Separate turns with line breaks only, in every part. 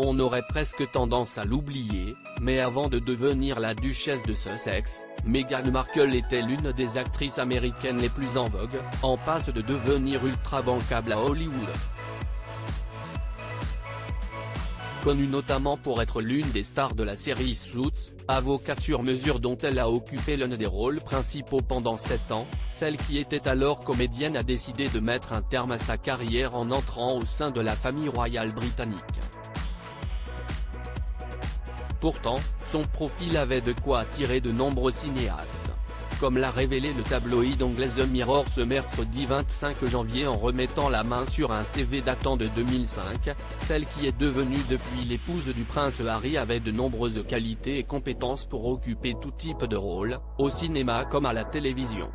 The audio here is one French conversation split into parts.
On aurait presque tendance à l'oublier, mais avant de devenir la duchesse de Sussex, Meghan Markle était l'une des actrices américaines les plus en vogue, en passe de devenir ultra bankable à Hollywood. Connue notamment pour être l'une des stars de la série Suits, avocat sur mesure dont elle a occupé l'un des rôles principaux pendant 7 ans, celle qui était alors comédienne a décidé de mettre un terme à sa carrière en entrant au sein de la famille royale britannique. Pourtant, son profil avait de quoi attirer de nombreux cinéastes. Comme l'a révélé le tabloïd anglais The Mirror ce mercredi 25 janvier en remettant la main sur un CV datant de 2005, celle qui est devenue depuis l'épouse du prince Harry avait de nombreuses qualités et compétences pour occuper tout type de rôle, au cinéma comme à la télévision.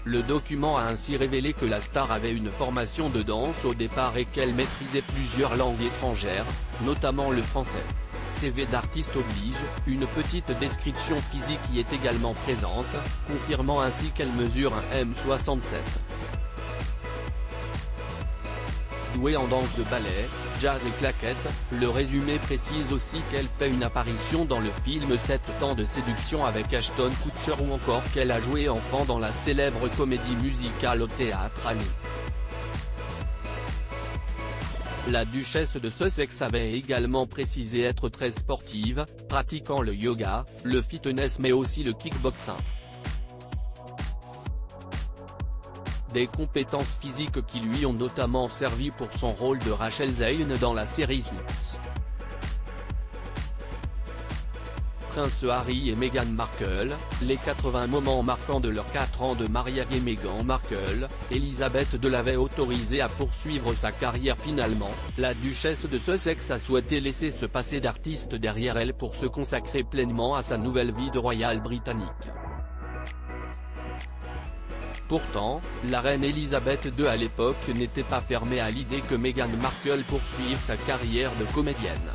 Le document a ainsi révélé que la star avait une formation de danse au départ et qu'elle maîtrisait plusieurs langues étrangères, notamment le français. CV d'artiste oblige, une petite description physique y est également présente, confirmant ainsi qu'elle mesure un m67. Douée en danse de ballet, jazz et claquettes, le résumé précise aussi qu'elle fait une apparition dans le film 7 ans de séduction avec Ashton Kutcher ou encore qu'elle a joué enfant dans la célèbre comédie musicale au théâtre Annie. La duchesse de Sussex avait également précisé être très sportive, pratiquant le yoga, le fitness mais aussi le kickboxing. Des compétences physiques qui lui ont notamment servi pour son rôle de Rachel Zane dans la série Suits. Prince Harry et Meghan Markle, les 80 moments marquants de leurs 4 ans de mariage. Et Meghan Markle, Elisabeth II l'avait autorisée à poursuivre sa carrière. Finalement, la duchesse de Sussex a souhaité laisser se passer d'artiste derrière elle pour se consacrer pleinement à sa nouvelle vie de royale britannique. Pourtant, la reine Elisabeth II à l'époque n'était pas fermée à l'idée que Meghan Markle poursuive sa carrière de comédienne.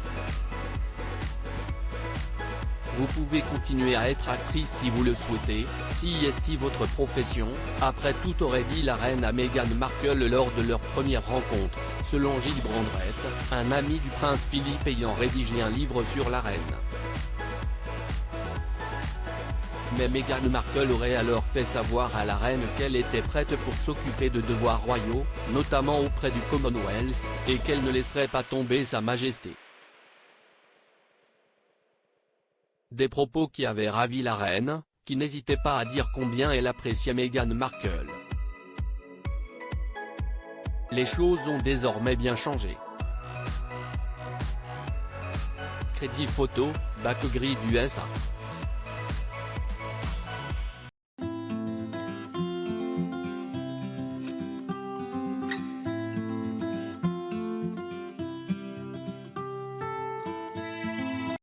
Vous pouvez continuer à être actrice si vous le souhaitez, si est votre profession, après tout aurait dit la reine à Meghan Markle lors de leur première rencontre, selon Gilles Brandrett, un ami du prince Philippe ayant rédigé un livre sur la reine. Mais Meghan Markle aurait alors fait savoir à la reine qu'elle était prête pour s'occuper de devoirs royaux, notamment auprès du Commonwealth, et qu'elle ne laisserait pas tomber sa majesté. Des propos qui avaient ravi la reine, qui n'hésitait pas à dire combien elle appréciait Meghan Markle. Les choses ont désormais bien changé. Crédit photo, back gris du SA.